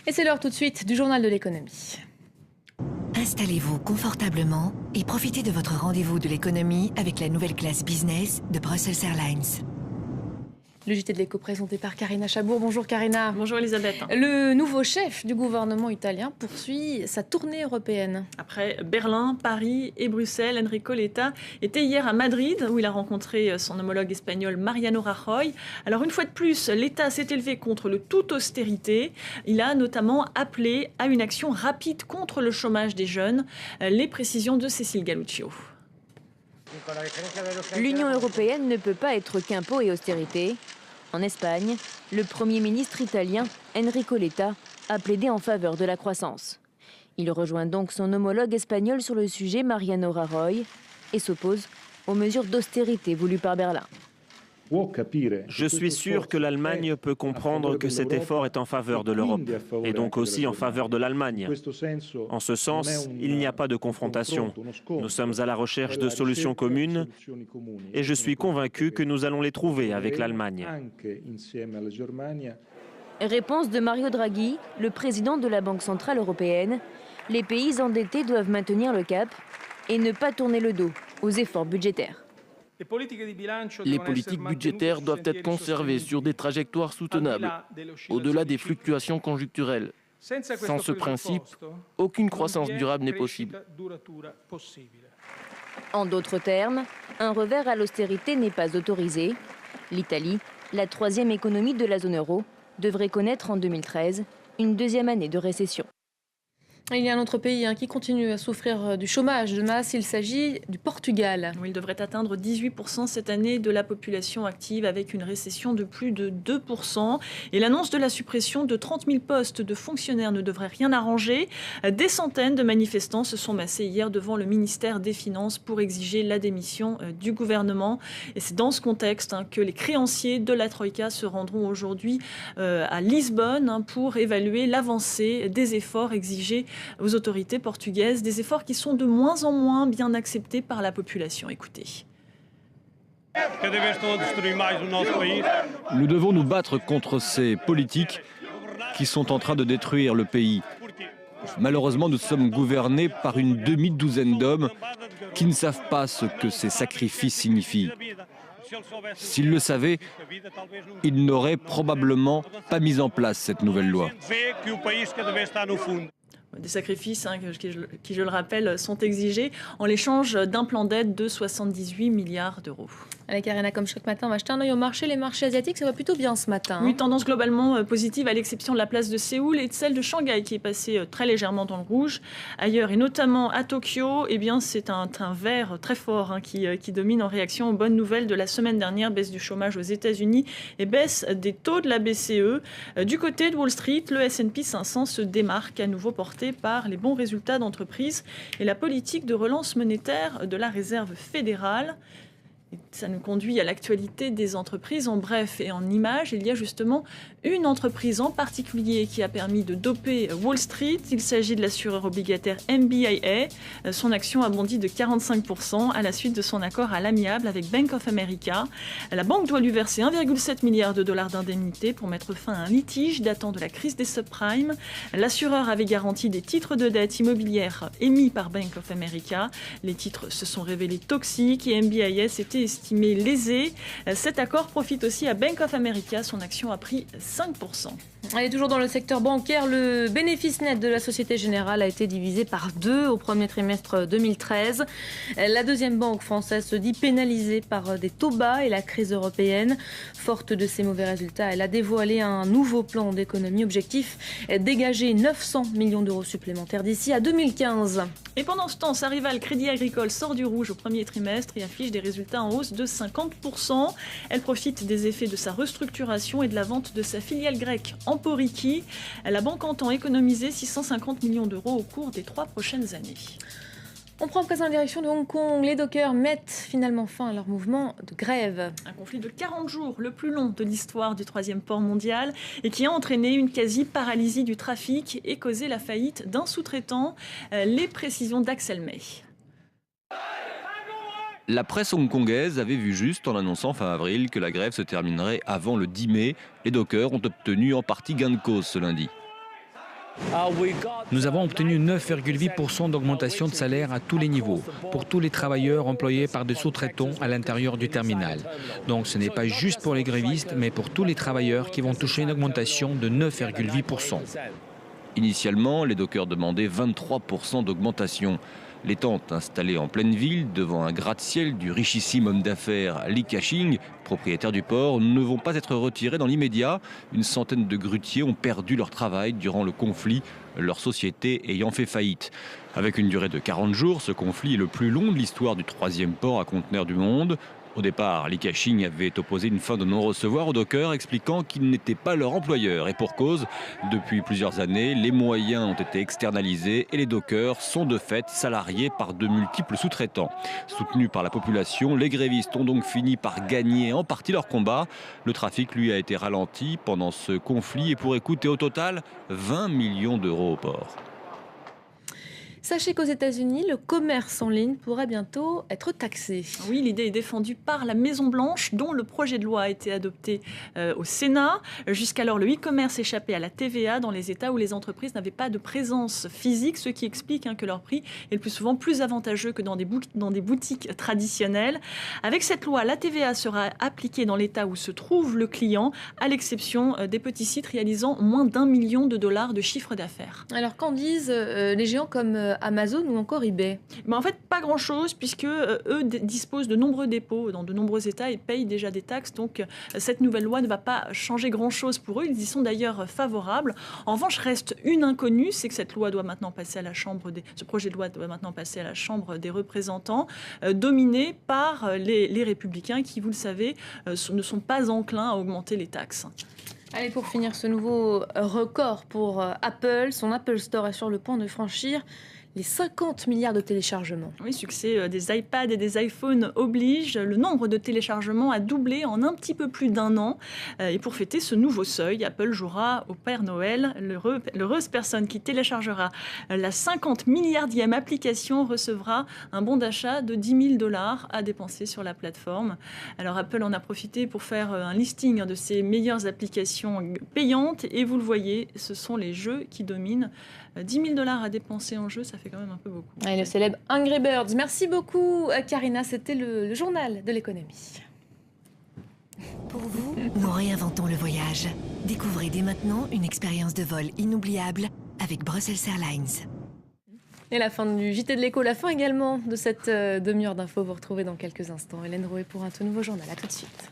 Et c'est l'heure tout de suite du journal de l'économie. Installez-vous confortablement et profitez de votre rendez-vous de l'économie avec la nouvelle classe business de Brussels Airlines. Le JT de l'éco présenté par Karina Chabour. Bonjour Karina. Bonjour Elisabeth. Le nouveau chef du gouvernement italien poursuit sa tournée européenne. Après Berlin, Paris et Bruxelles, Enrico Letta était hier à Madrid où il a rencontré son homologue espagnol Mariano Rajoy. Alors une fois de plus, Letta s'est élevé contre le tout austérité. Il a notamment appelé à une action rapide contre le chômage des jeunes. Les précisions de Cécile Galluccio. L'Union européenne ne peut pas être qu'impôt et austérité. En Espagne, le Premier ministre italien, Enrico Letta, a plaidé en faveur de la croissance. Il rejoint donc son homologue espagnol sur le sujet, Mariano Rajoy, et s'oppose aux mesures d'austérité voulues par Berlin. Je suis sûr que l'Allemagne peut comprendre que cet effort est en faveur de l'Europe, et donc aussi en faveur de l'Allemagne. En ce sens, il n'y a pas de confrontation. Nous sommes à la recherche de solutions communes, et je suis convaincu que nous allons les trouver avec l'Allemagne. Réponse de Mario Draghi, le président de la Banque centrale européenne. Les pays endettés doivent maintenir le cap et ne pas tourner le dos aux efforts budgétaires. Les politiques budgétaires doivent être conservées sur des trajectoires soutenables, au-delà des fluctuations conjoncturelles. Sans ce principe, aucune croissance durable n'est possible. En d'autres termes, un revers à l'austérité n'est pas autorisé. L'Italie, la troisième économie de la zone euro, devrait connaître en 2013 une deuxième année de récession. Il y a un autre pays qui continue à souffrir du chômage de masse. Il s'agit du Portugal. Il devrait atteindre 18% cette année de la population active avec une récession de plus de 2%. Et l'annonce de la suppression de 30 000 postes de fonctionnaires ne devrait rien arranger. Des centaines de manifestants se sont massés hier devant le ministère des Finances pour exiger la démission du gouvernement. Et c'est dans ce contexte que les créanciers de la Troïka se rendront aujourd'hui à Lisbonne pour évaluer l'avancée des efforts exigés aux autorités portugaises, des efforts qui sont de moins en moins bien acceptés par la population. Écoutez. Nous devons nous battre contre ces politiques qui sont en train de détruire le pays. Malheureusement, nous sommes gouvernés par une demi-douzaine d'hommes qui ne savent pas ce que ces sacrifices signifient. S'ils le savaient, ils n'auraient probablement pas mis en place cette nouvelle loi. Des sacrifices qui, je le rappelle, sont exigés en l'échange d'un plan d'aide de 78 milliards d'euros. Allez Karina, comme chaque matin, on va jeter un œil au marché. Les marchés asiatiques, ça va plutôt bien ce matin. Oui, tendance globalement positive à l'exception de la place de Séoul et de celle de Shanghai qui est passée très légèrement dans le rouge. Ailleurs, et notamment à Tokyo, c'est un vert très fort qui domine en réaction aux bonnes nouvelles de la semaine dernière. Baisse du chômage aux États-Unis et baisse des taux de la BCE. Du côté de Wall Street, le S&P 500 se démarque à nouveau porté par les bons résultats d'entreprise et la politique de relance monétaire de la Réserve fédérale. Ça nous conduit à l'actualité des entreprises. En bref et en images, il y a justement une entreprise en particulier qui a permis de doper Wall Street. Il s'agit de l'assureur obligataire MBIA. Son action a bondi de 45% à la suite de son accord à l'amiable avec Bank of America. La banque doit lui verser 1,7 milliard de dollars d'indemnité pour mettre fin à un litige datant de la crise des subprimes. L'assureur avait garanti des titres de dette immobilière émis par Bank of America. Les titres se sont révélés toxiques et MBIA s'était estimé lésé. Cet accord profite aussi à Bank of America. Son action a pris 5%. Allez, toujours dans le secteur bancaire, le bénéfice net de la Société Générale a été divisé par 2 au premier trimestre 2013. La deuxième banque française se dit pénalisée par des taux bas et la crise européenne. Forte de ces mauvais résultats, elle a dévoilé un nouveau plan d'économie. Objectif, dégager 900 millions d'euros supplémentaires d'ici à 2015. Et pendant ce temps, sa rivale Crédit Agricole sort du rouge au premier trimestre et affiche des résultats en hausse de 50%. Elle profite des effets de sa restructuration et de la vente de sa filiale grecque Emporiki. La banque entend économiser 650 millions d'euros au cours des 3 prochaines années. On prend à présent la direction de Hong Kong. Les dockers mettent finalement fin à leur mouvement de grève. Un conflit de 40 jours, le plus long de l'histoire du 3e port mondial et qui a entraîné une quasi-paralysie du trafic et causé la faillite d'un sous-traitant. Les précisions d'Axel May. La presse hongkongaise avait vu juste en annonçant fin avril que la grève se terminerait avant le 10 mai. Les dockers ont obtenu en partie gain de cause ce lundi. Nous avons obtenu 9,8% d'augmentation de salaire à tous les niveaux, pour tous les travailleurs employés par des sous-traitants à l'intérieur du terminal. Donc ce n'est pas juste pour les grévistes, mais pour tous les travailleurs qui vont toucher une augmentation de 9,8%. Initialement, les dockers demandaient 23% d'augmentation. Les tentes installées en pleine ville, devant un gratte-ciel du richissime homme d'affaires Li Ka-shing, propriétaire du port, ne vont pas être retirées dans l'immédiat. Une centaine de grutiers ont perdu leur travail durant le conflit, leur société ayant fait faillite. Avec une durée de 40 jours, ce conflit est le plus long de l'histoire du 3e port à conteneurs du monde. Au départ, Li Ka-shing avait opposé une fin de non-recevoir aux dockers, expliquant qu'ils n'étaient pas leur employeur. Et pour cause, depuis plusieurs années, les moyens ont été externalisés et les dockers sont de fait salariés par de multiples sous-traitants. Soutenus par la population, les grévistes ont donc fini par gagner en partie leur combat. Le trafic, lui, a été ralenti pendant ce conflit et pourrait coûter au total 20 millions d'euros au port. Sachez qu'aux États-Unis, le commerce en ligne pourrait bientôt être taxé. Oui, l'idée est défendue par la Maison-Blanche, dont le projet de loi a été adopté au Sénat. Jusqu'alors, le e-commerce échappait à la TVA dans les États où les entreprises n'avaient pas de présence physique, ce qui explique que leur prix est le plus souvent plus avantageux que dans des boutiques traditionnelles. Avec cette loi, la TVA sera appliquée dans l'État où se trouve le client, à l'exception des petits sites réalisant moins d'1 million de dollars de chiffre d'affaires. Alors qu'en disent les géants comme Amazon ou encore eBay? En fait, pas grand-chose, puisque eux disposent de nombreux dépôts dans de nombreux États et payent déjà des taxes. Donc, cette nouvelle loi ne va pas changer grand-chose pour eux. Ils y sont d'ailleurs favorables. En revanche, reste une inconnue, c'est que cette loi doit maintenant passer à la ce projet de loi doit maintenant passer à la Chambre des représentants, dominé par les républicains qui, vous le savez, ne sont pas enclins à augmenter les taxes. Allez, pour finir, ce nouveau record pour Apple, son Apple Store est sur le point de franchir les 50 milliards de téléchargements. Oui, succès des iPads et des iPhones oblige. Le nombre de téléchargements a doublé en un petit peu plus d'1 an. Et pour fêter ce nouveau seuil, Apple jouera au Père Noël. L'heureuse personne qui téléchargera la 50 milliardième application recevra un bon d'achat de $10 000 à dépenser sur la plateforme. Alors Apple en a profité pour faire un listing de ses meilleures applications payantes. Et vous le voyez, ce sont les jeux qui dominent. $10 000 à dépenser en jeu, ça fait quand même un peu beaucoup. Et le célèbre Angry Birds. Merci beaucoup, Karina. C'était le journal de l'économie. Pour vous, nous réinventons le voyage. Découvrez dès maintenant une expérience de vol inoubliable avec Brussels Airlines. Et la fin du JT de l'écho, la fin également de cette demi-heure d'infos. Vous retrouvez dans quelques instants Hélène Rouet pour un tout nouveau journal. À tout de suite.